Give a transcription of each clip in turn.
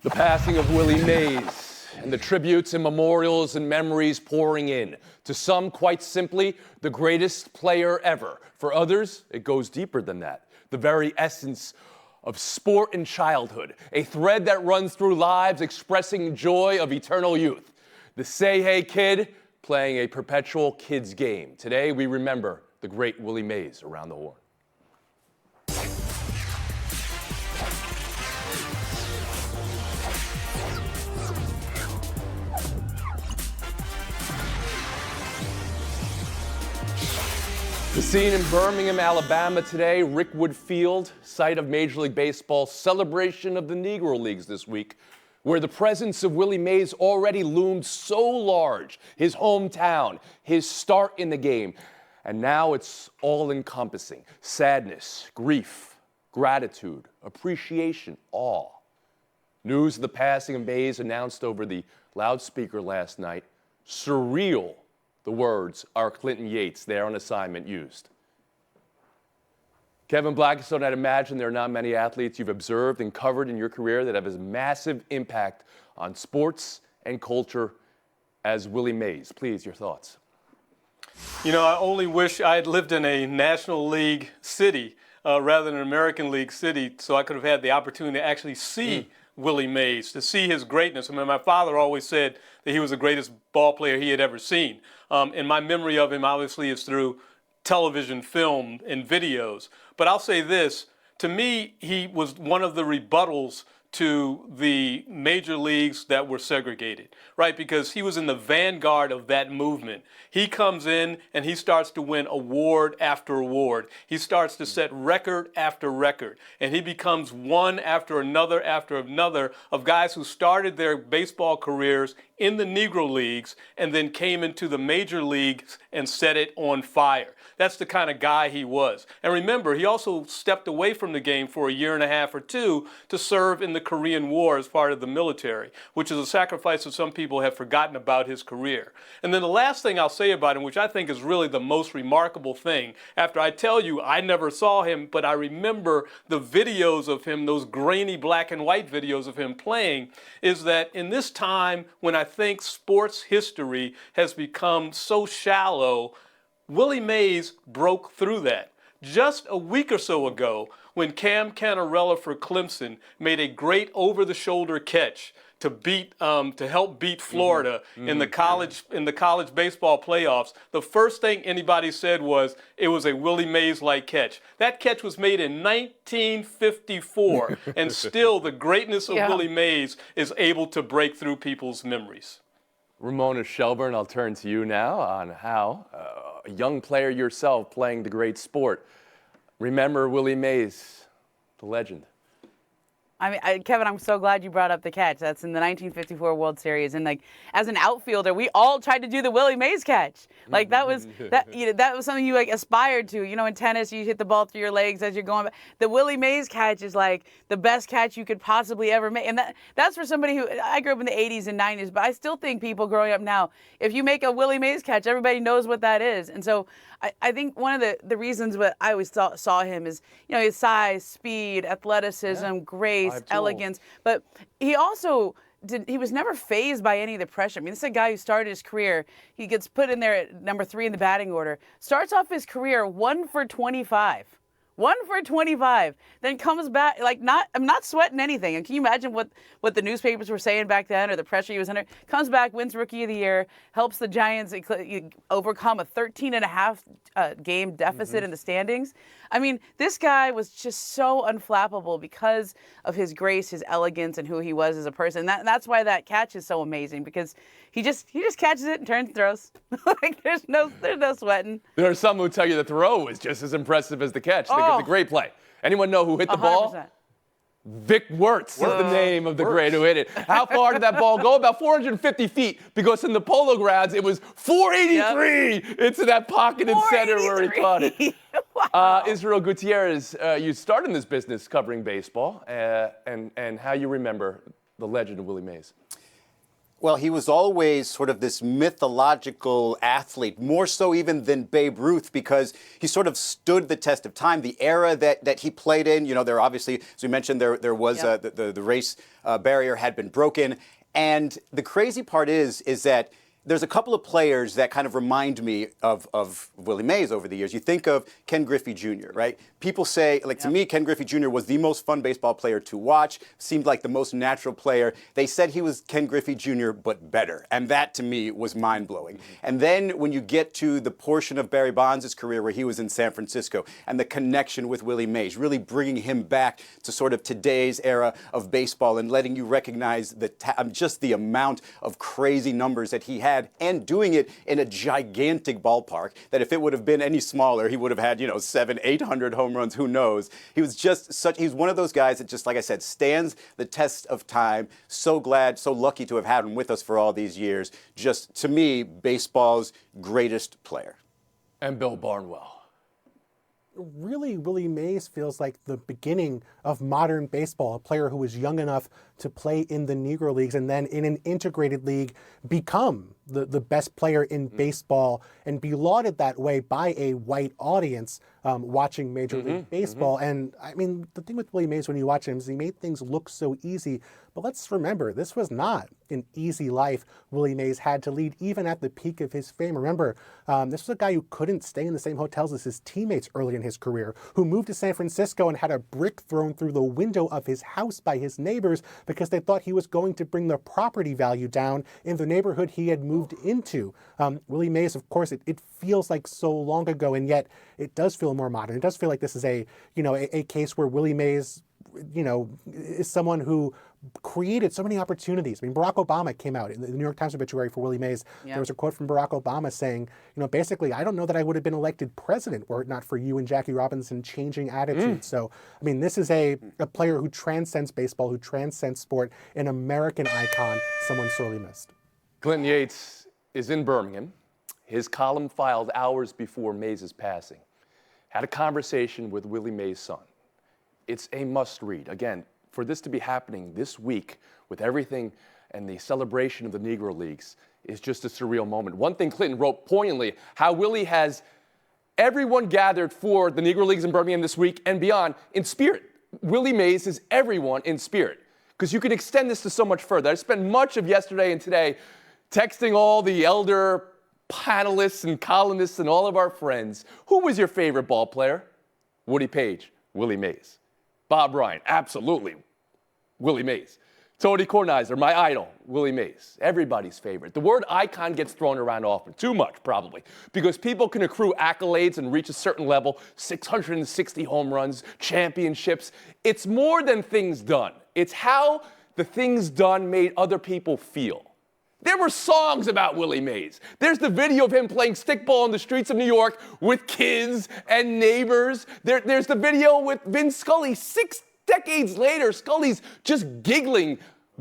The passing of Willie Mays and the tributes and memorials and memories pouring in. To some, quite simply, the greatest player ever. For others, it goes deeper than that. The very essence of sport and childhood. A thread that runs through lives expressing joy of eternal youth. The Say Hey Kid playing a perpetual kid's game. Today, we remember the great Willie Mays around the horn. The scene in Birmingham, Alabama today, Rickwood Field, site of Major League Baseball's celebration of the Negro Leagues this week, where the presence of Willie Mays already loomed so large, his hometown, his start in the game, and now it's all-encompassing. Sadness, grief, gratitude, appreciation, awe. News of the passing of Mays announced over the loudspeaker last night. Surreal. The words our Clinton Yates, there on assignment, used. Kevin Blackistone, I'd imagine there are not many athletes you've observed and covered in your career that have as massive impact on sports and culture as Willie Mays. Please, your thoughts. You know, I only wish I had lived in a National League city rather than an American League city, so I could have had the opportunity to actually see Willie Mays, to see his greatness. I mean, my father always said that he was the greatest ball player he had ever seen. And my memory of him, obviously, is through television, film, and videos. But I'll say this, to me, he was one of the rebuttals to the major leagues that were segregated, right? Because he was in the vanguard of that movement. He comes in and he starts to win award after award. He starts to set record after record. And he becomes one after another of guys who started their baseball careers in the Negro Leagues and then came into the major leagues and set it on fire. That's the kind of guy he was. And remember, he also stepped away from the game for a year and a half or two to serve in the Korean War as part of the military, which is a sacrifice that some people have forgotten about his career. And then the last thing I'll say about him, which I think is really the most remarkable thing, after I tell you I never saw him, but I remember the videos of him, those grainy black and white videos of him playing, is that in this time when I think sports history has become so shallow, Willie Mays broke through that. Just a week or so ago, when Cam Cannarella for Clemson made a great over-the-shoulder catch to help beat Florida in the college baseball playoffs, the first thing anybody said was it was a Willie Mays-like catch. That catch was made in 1954, and still the greatness of Willie Mays is able to break through people's memories. Ramona Shelburne, I'll turn to you now on how, a young player yourself playing the great sport, remember Willie Mays, the legend. I mean, Kevin, I'm so glad you brought up the catch. That's in the 1954 World Series, and like as an outfielder, we all tried to do the Willie Mays catch. Like that was that was something you like aspired to. You know, in tennis, you hit the ball through your legs as you're going. The Willie Mays catch is like the best catch you could possibly ever make, and that's for somebody who I grew up in the 80s and 90s, but I still think people growing up now, if you make a Willie Mays catch, everybody knows what that is, and so. I think one of the reasons what I always saw him is, you know, his size, speed, athleticism, grace, elegance. But he also he was never fazed by any of the pressure. I mean, this is a guy who started his career. He gets put in there at number 3 in the batting order. Starts off his career 1 for 25. 1 for 25, then comes back I'm not sweating anything. And can you imagine what the newspapers were saying back then, or the pressure he was under? Comes back, wins Rookie of the Year, helps the Giants overcome a 13.5 game deficit in the standings. I mean, this guy was just so unflappable because of his grace, his elegance, and who he was as a person. That's why that catch is so amazing, because he just catches it and turns and throws. Like there's no sweating. There are some who tell you the throw was just as impressive as the catch. The great play. Anyone know who hit the 100%. ball? Vic Wertz is the name of the great who hit it. How far did that ball go? About 450 feet, because in the Polo Grounds, it was 483 into that pocket in center where he caught it. Wow. Israel Gutierrez, you started in this business covering baseball, and how you remember the legend of Willie Mays. Well, he was always sort of this mythological athlete, more so even than Babe Ruth, because he sort of stood the test of time. The era that he played in, there obviously, as we mentioned, there was the race barrier had been broken. And the crazy part is that there's a couple of players that kind of remind me of Willie Mays over the years. You think of Ken Griffey Jr., right? People say, to me, Ken Griffey Jr. was the most fun baseball player to watch, seemed like the most natural player. They said he was Ken Griffey Jr., but better. And that, to me, was mind-blowing. And then when you get to the portion of Barry Bonds' career where he was in San Francisco and the connection with Willie Mays, really bringing him back to sort of today's era of baseball and letting you recognize just the amount of crazy numbers that he had, and doing it in a gigantic ballpark that if it would have been any smaller, he would have had, 700, 800 home runs, who knows. He was he's one of those guys that just, like I said, stands the test of time. So glad, so lucky to have had him with us for all these years. Just, to me, baseball's greatest player. And Bill Barnwell. Really, Willie Mays feels like the beginning of modern baseball, a player who was young enough to play in the Negro Leagues and then in an integrated league become the best player in baseball and be lauded that way by a white audience watching Major League Baseball. And I mean, the thing with Willie Mays when you watch him is he made things look so easy. But let's remember, this was not an easy life Willie Mays had to lead, even at the peak of his fame. Remember, this was a guy who couldn't stay in the same hotels as his teammates early in his career, who moved to San Francisco and had a brick thrown through the window of his house by his neighbors because they thought he was going to bring the property value down in the neighborhood he had moved into. Willie Mays, of course, it feels like so long ago, and yet it does feel more modern. It does feel like this is a case where Willie Mays, is someone who created so many opportunities. I mean, Barack Obama came out in the New York Times obituary for Willie Mays. There was a quote from Barack Obama saying, basically, I don't know that I would have been elected president were it not for you and Jackie Robinson changing attitudes. So, I mean, this is a player who transcends baseball, who transcends sport, an American icon, someone sorely missed. Clinton Yates is in Birmingham. His column filed hours before Mays' passing. Had a conversation with Willie Mays' son. It's a must-read. Again, for this to be happening this week with everything and the celebration of the Negro Leagues is just a surreal moment. One thing Clinton wrote poignantly, how Willie has everyone gathered for the Negro Leagues in Birmingham this week and beyond in spirit. Willie Mays is everyone in spirit. Because you can extend this to so much further. I spent much of yesterday and today texting all the elder panelists and columnists and all of our friends. Who was your favorite ball player? Woody Page, Willie Mays. Bob Ryan, absolutely, Willie Mays. Tony Kornheiser, my idol, Willie Mays. Everybody's favorite. The word icon gets thrown around often, too much probably, because people can accrue accolades and reach a certain level, 660 home runs, championships. It's more than things done. It's how the things done made other people feel. There were songs about Willie Mays. There's the video of him playing stickball on the streets of New York with kids and neighbors. There's the video with Vin Scully 6 decades later. Scully's just giggling,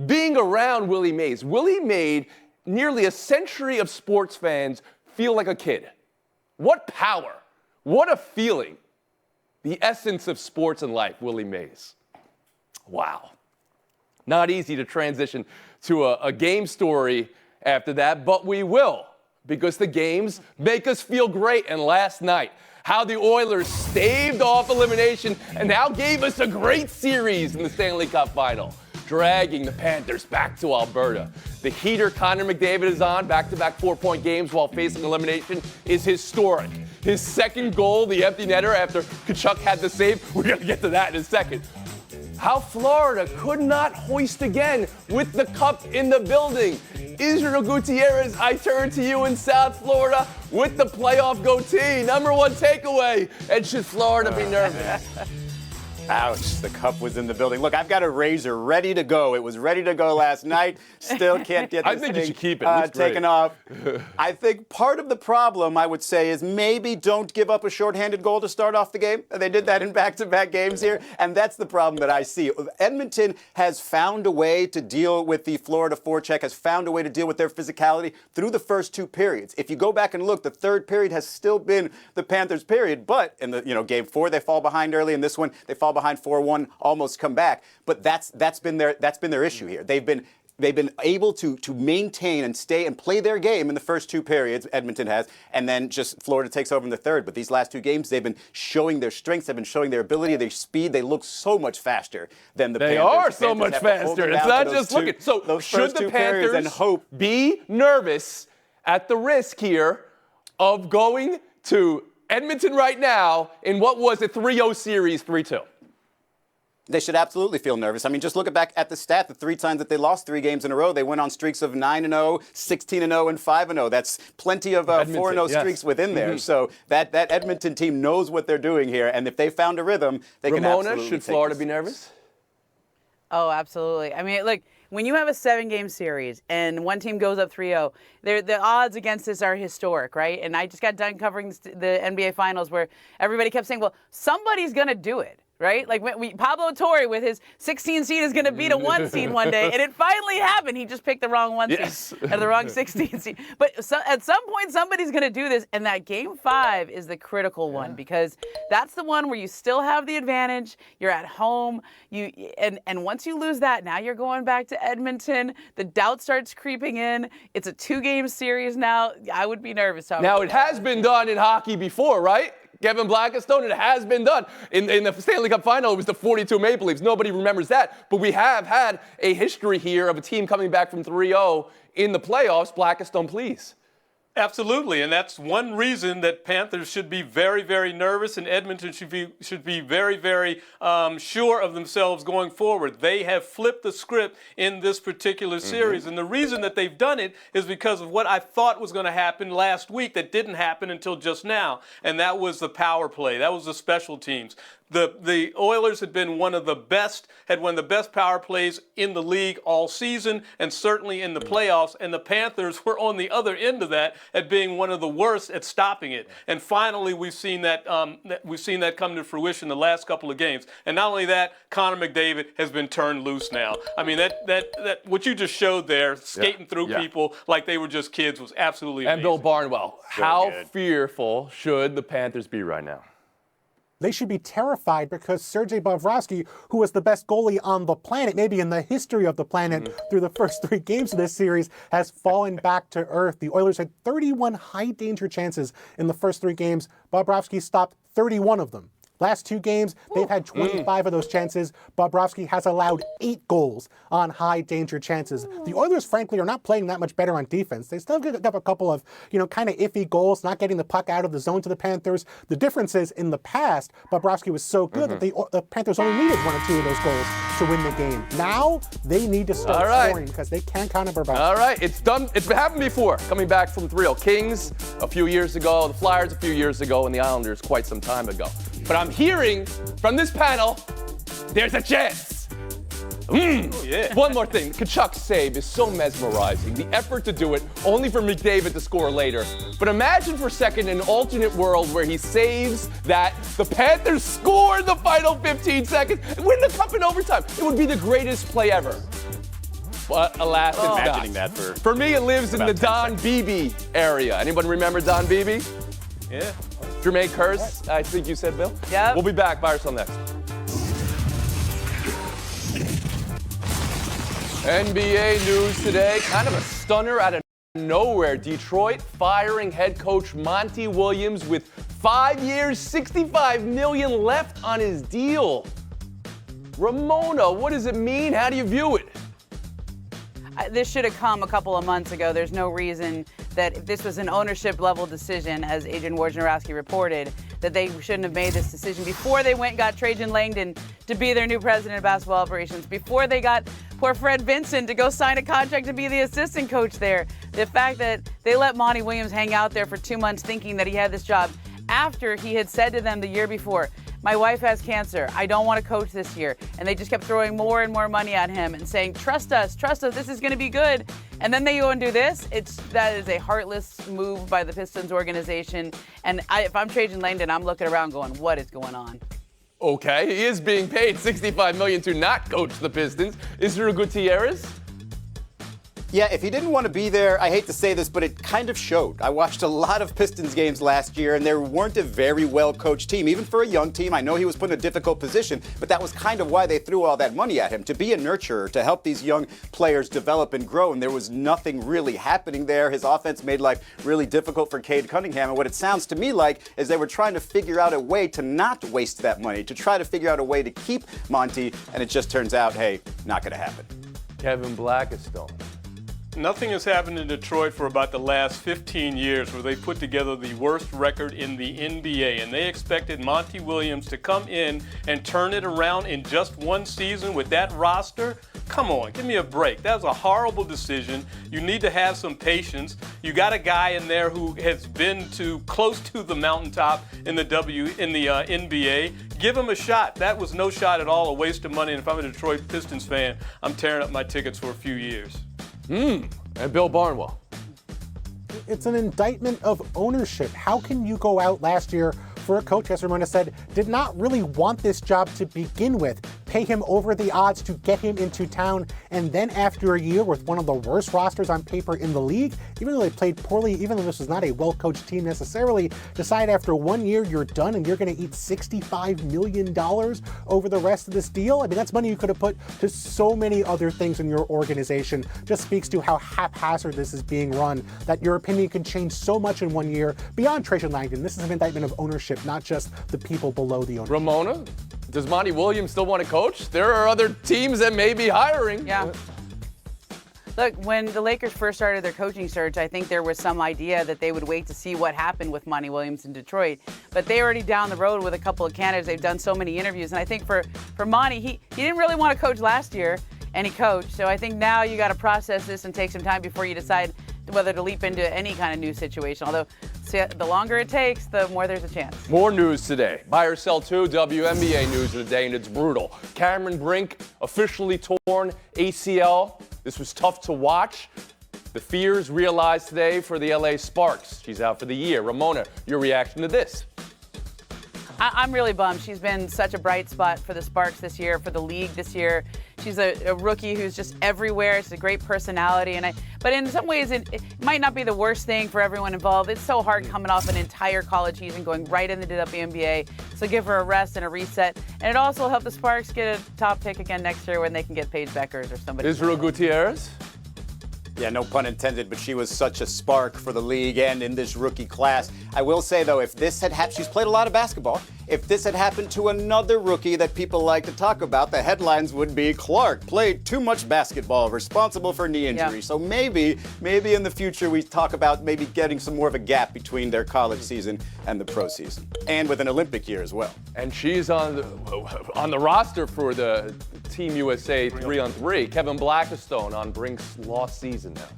being around Willie Mays. Willie made nearly a century of sports fans feel like a kid. What power. What a feeling. The essence of sports and life, Willie Mays. Wow. Not easy to transition to a game story after that, but we will, because the games make us feel great. And last night, how the Oilers staved off elimination and now gave us a great series in the Stanley Cup Final, dragging the Panthers back to Alberta. The heater Connor McDavid is on, back-to-back 4-point games while facing elimination, is historic. His second goal, the empty netter after Tkachuk had the save, we're going to get to that in a second. How Florida could not hoist again with the cup in the building. Israel Gutierrez, I turn to you in South Florida with the playoff goatee. Number one takeaway. And should Florida be nervous? Ouch, the cup was in the building. Look, I've got a razor ready to go. It was ready to go last night. Still can't get this I think thing, you should keep it. taken off. I think part of the problem, I would say, is maybe don't give up a shorthanded goal to start off the game. They did that in back-to-back games here, and that's the problem that I see. Edmonton has found a way to deal with the Florida forecheck, has found a way to deal with their physicality through the first two periods. If you go back and look, the third period has still been the Panthers' period, but in the game 4 they fall behind early. In this one, they fall behind 4-1, almost come back. But that's been their issue here. They've been they've been able to maintain and stay and play their game in the first two periods, Edmonton has, and then just Florida takes over in the third. But these last two games, they've been showing their strengths, they've been showing their ability, their speed. They look so much faster than the They Panthers. are The so Panthers much have to hold faster. them It's down not for just those looking. So those should first the two periods Panthers and hope. be nervous at the risk here of going to Edmonton right now in what was a 3-0 series, 3-2? They should absolutely feel nervous. I mean, just look back at the stat. The 3 times that they lost 3 games in a row, they went on streaks of 9-0, 16-0, and 5-0. That's plenty of 4-0 yes. streaks within there. So that Edmonton team knows what they're doing here, and if they found a rhythm, they can Ramona, absolutely should take Florida this be series. nervous? Oh, absolutely. I mean, look, when you have a 7-game series and one team goes up 3-0, the odds against this are historic, right? And I just got done covering the NBA Finals where everybody kept saying, well, somebody's going to do it. Right? Like Pablo Torre with his 16 seed is going to beat a 1 seed one day. And it finally happened. He just picked the wrong 1 seed and the wrong 16 seed. But at some point, somebody's going to do this. And that game 5 is the critical one because that's the one where you still have the advantage. You're at home. And once you lose that, now you're going back to Edmonton. The doubt starts creeping in. It's a 2-game series now. I would be nervous. Now, it has been done in hockey before, right? Kevin Blackistone, it has been done. In the Stanley Cup final, it was the 42 Maple Leafs. Nobody remembers that. But we have had a history here of a team coming back from 3-0 in the playoffs. Blackistone, please. Absolutely, and that's one reason that Panthers should be very, very nervous, and Edmonton should be very, very sure of themselves going forward. They have flipped the script in this particular series, and the reason that they've done it is because of what I thought was going to happen last week that didn't happen until just now, and that was the power play. That was the special teams. The Oilers had one of the best power plays in the league all season and certainly in the playoffs, and the Panthers were on the other end of that at being one of the worst at stopping it. And finally, we've seen that come to fruition the last couple of games. And not only that, Connor McDavid has been turned loose now. I mean, that what you just showed there, skating through people like they were just kids, was absolutely amazing. And Bill Barnwell, how fearful should the Panthers be right now? They should be terrified because Sergei Bobrovsky, who was the best goalie on the planet, maybe in the history of the planet, through the first 3 games of this series, has fallen back to earth. The Oilers had 31 high-danger chances in the first 3 games. Bobrovsky stopped 31 of them. Last 2 games, they've had 25 of those chances. Bobrovsky has allowed 8 goals on high-danger chances. The Oilers, frankly, are not playing that much better on defense. They still get up a couple of, kind of iffy goals, not getting the puck out of the zone to the Panthers. The difference is, in the past, Bobrovsky was so good that the Panthers only needed 1 or 2 of those goals to win the game. Now, they need to start scoring because they can't count on Bobrovsky. All right, it's done. It's happened before, coming back from 3-0. Kings a few years ago, the Flyers a few years ago, and the Islanders quite some time ago. But I'm hearing from this panel, there's a chance. One more thing. Tkachuk's save is so mesmerizing. The effort to do it, only for McDavid to score later. But imagine for a second an alternate world where he saves that, the Panthers score in the final 15 seconds, and win the cup in overtime. It would be the greatest play ever. But alas, it's Imagining not. that For me, it lives in the Don Beebe area. Anyone remember Don Beebe? Yeah. Jermaine Kearse, I think you said, Bill? Yep. We'll be back. Buy or sell next. NBA news today. Kind of a stunner out of nowhere. Detroit firing head coach Monty Williams with 5 years, $65 million left on his deal. Ramona, what does it mean? How do you view it? This should have come a couple of months ago. There's no reason that if this was an ownership level decision, as Adrian Wojnarowski reported, that they shouldn't have made this decision before they went and got Trajan Langdon to be their new president of basketball operations, before they got poor Fred Vincent to go sign a contract to be the assistant coach there. The fact that they let Monty Williams hang out there for 2 months thinking that he had this job after he had said to them the year before, my wife has cancer. I don't want to coach this year. And they just kept throwing more and more money at him and saying, trust us, this is going to be good. And then they go and do this. That is a heartless move by the Pistons organization. And if I'm Trajan Langdon, I'm looking around going, what is going on? Okay, he is being paid $65 million to not coach the Pistons. Israel Gutierrez? Yeah, if he didn't want to be there, I hate to say this, but it kind of showed. I watched a lot of Pistons games last year, and they weren't a very well-coached team. Even for a young team, I know he was put in a difficult position, but that was kind of why they threw all that money at him, to be a nurturer, to help these young players develop and grow, and there was nothing really happening there. His offense made life really difficult for Cade Cunningham, and what it sounds to me like is they were trying to figure out a way to not waste that money, to try to figure out a way to keep Monty, and it just turns out, hey, not going to happen. Kevin Blackistone. Nothing has happened in Detroit for about the last 15 years where they put together the worst record in the NBA, and they expected Monty Williams to come in and turn it around in just one season with that roster? Come on, give me a break. That was a horrible decision. You need to have some patience. You got a guy in there who has been to close to the mountaintop in the NBA. Give him a shot. That was no shot at all, a waste of money. And if I'm a Detroit Pistons fan, I'm tearing up my tickets for a few years. And Bill Barnwell. It's an indictment of ownership. How can you go out last year for a coach, as Ramona said, did not really want this job to begin with, pay him over the odds to get him into town, and then after a year with one of the worst rosters on paper in the league, even though they played poorly, even though this was not a well-coached team necessarily, decide after 1 year you're done and you're going to eat $65 million over the rest of this deal? I mean, that's money you could have put to so many other things in your organization. Just speaks to how haphazard this is being run, that your opinion can change so much in 1 year beyond Trajan Langdon. This is an indictment of ownership, not just the people below the ownership. Ramona, does Monty Williams still want to coach? There are other teams that may be hiring. Yeah. Look, when the Lakers first started their coaching search, I think there was some idea that they would wait to see what happened with Monty Williams in Detroit. But they're already down the road with a couple of candidates. They've done so many interviews. And I think for Monty, he didn't really want to coach last year, and he coached. So I think now you got to process this and take some time before you decide whether to leap into any kind of new situation. Although the longer it takes, the more there's a chance. More news today. Buy or sell two, WNBA news of the day, and it's brutal. Cameron Brink officially torn ACL. This was tough to watch. The fears realized today for the LA Sparks. She's out for the year. Ramona, your reaction to this? I'm really bummed. She's been such a bright spot for the Sparks this year, for the league this year. She's a rookie who's just everywhere. It's a great personality, but in some ways it might not be the worst thing for everyone involved. It's so hard coming off an entire college season, going right into the WNBA. So give her a rest and a reset, and it also helped the Sparks get a top pick again next year when they can get Paige Beckers or somebody. Israel Gutierrez. Yeah, no pun intended, but she was such a spark for the league and in this rookie class. I will say, though, if this had happened, she's played a lot of basketball. If this had happened to another rookie that people like to talk about, the headlines would be Clark played too much basketball, responsible for knee injury. Yeah. So maybe in the future we talk about maybe getting some more of a gap between their college season and the pro season, and with an Olympic year as well. And she's on the roster for the Team USA 3-on-3. Kevin Blackistone on Brink's lost season now.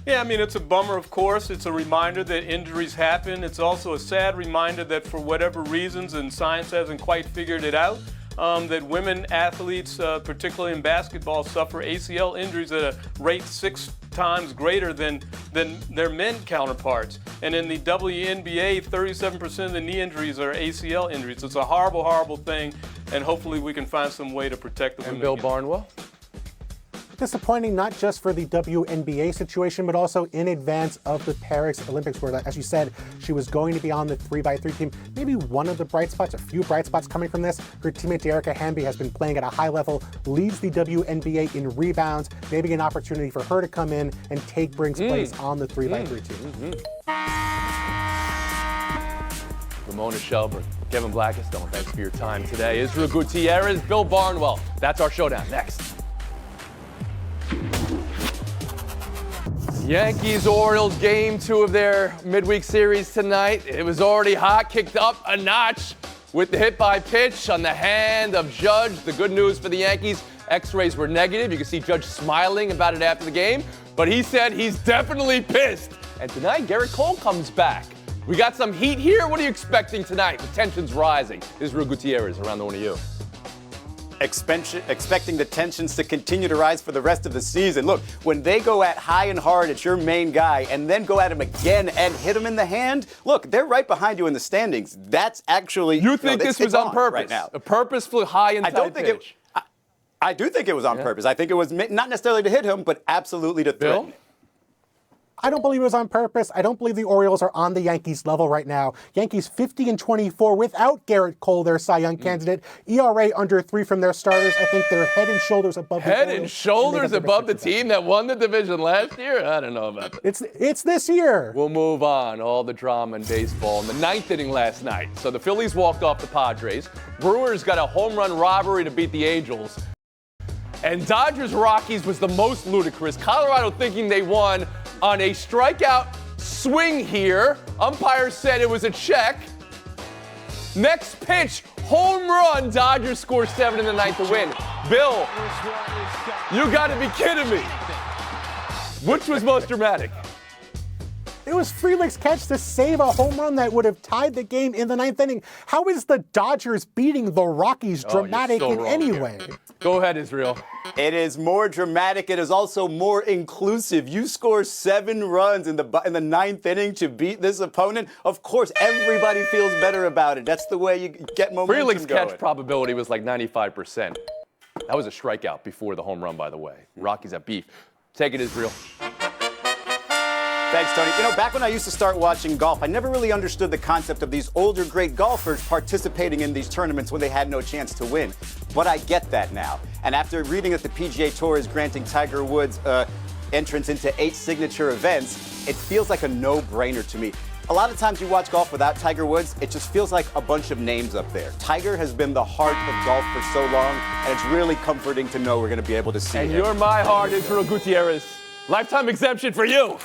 Yeah, I mean, it's a bummer, of course. It's a reminder that injuries happen. It's also a sad reminder that for whatever reasons, and science hasn't quite figured it out, that women athletes, particularly in basketball, suffer ACL injuries at a rate 6 times greater than their men counterparts. And in the WNBA, 37% of the knee injuries are ACL injuries. It's a horrible, horrible thing, and hopefully we can find some way to protect the women. And Bill against Barnwell. Disappointing not just for the WNBA situation, but also in advance of the Paris Olympics, where, as you said, she was going to be on the 3x3 team. Maybe one of the bright spots, a few bright spots coming from this. Her teammate Dearica Hamby has been playing at a high level, leads the WNBA in rebounds. Maybe an opportunity for her to come in and take Brink's place on the 3x3 team. Ramona Shelburne, Kevin Blackistone, thanks for your time today. Israel Gutierrez, Bill Barnwell. That's our showdown. Next. Yankees-Orioles game 2 of their midweek series tonight. It was already hot, kicked up a notch with the hit by pitch on the hand of Judge. The good news for the Yankees, X-rays were negative. You can see Judge smiling about it after the game, but he said he's definitely pissed. And tonight, Garrett Cole comes back. We got some heat here. What are you expecting tonight? The tension's rising. Israel Gutierrez around the one of you. Expecting the tensions to continue to rise for the rest of the season. Look, when they go at high and hard at your main guy and then go at him again and hit him in the hand, look, they're right behind you in the standings. That's actually... You think this was on purpose? Right now. A purposeful high inside pitch? I do think it was on purpose. I think it was not necessarily to hit him, but absolutely to threaten. Bill? I don't believe it was on purpose. I don't believe the Orioles are on the Yankees level right now. Yankees 50-24 without Garrett Cole, their Cy Young candidate. ERA under 3 from their starters. I think they're head and shoulders above the Head Orioles. and shoulders they got above the victory team that won the division last year? I don't know about that. It's this year. We'll move on. All the drama in baseball. In the 9th inning last night, so the Phillies walked off the Padres. Brewers got a home run robbery to beat the Angels. And Dodgers-Rockies was the most ludicrous. Colorado thinking they won on a strikeout swing here. Umpire said it was a check. Next pitch, home run. Dodgers score 7 in the 9th to win. Bill, you got to be kidding me. Which was most dramatic? It was Frelick's catch to save a home run that would have tied the game in the 9th inning. How is the Dodgers beating the Rockies dramatic so in wrong any here. way? Go ahead, Israel. It is more dramatic. It is also more inclusive. You score 7 runs in the 9th inning to beat this opponent. Of course, everybody feels better about it. That's the way you get momentum Frelick's going. catch probability was like 95%. That was a strikeout before the home run, by the way. Rockies have beef. Take it, Israel. Thanks, Tony. You know, back when I used to start watching golf, I never really understood the concept of these older great golfers participating in these tournaments when they had no chance to win. But I get that now. And after reading that the PGA Tour is granting Tiger Woods entrance into 8 signature events, it feels like a no-brainer to me. A lot of times you watch golf without Tiger Woods, it just feels like a bunch of names up there. Tiger has been the heart of golf for so long, and it's really comforting to know we're going to be able to see And him. you're my heart, Israel Gutierrez. Lifetime exemption for you.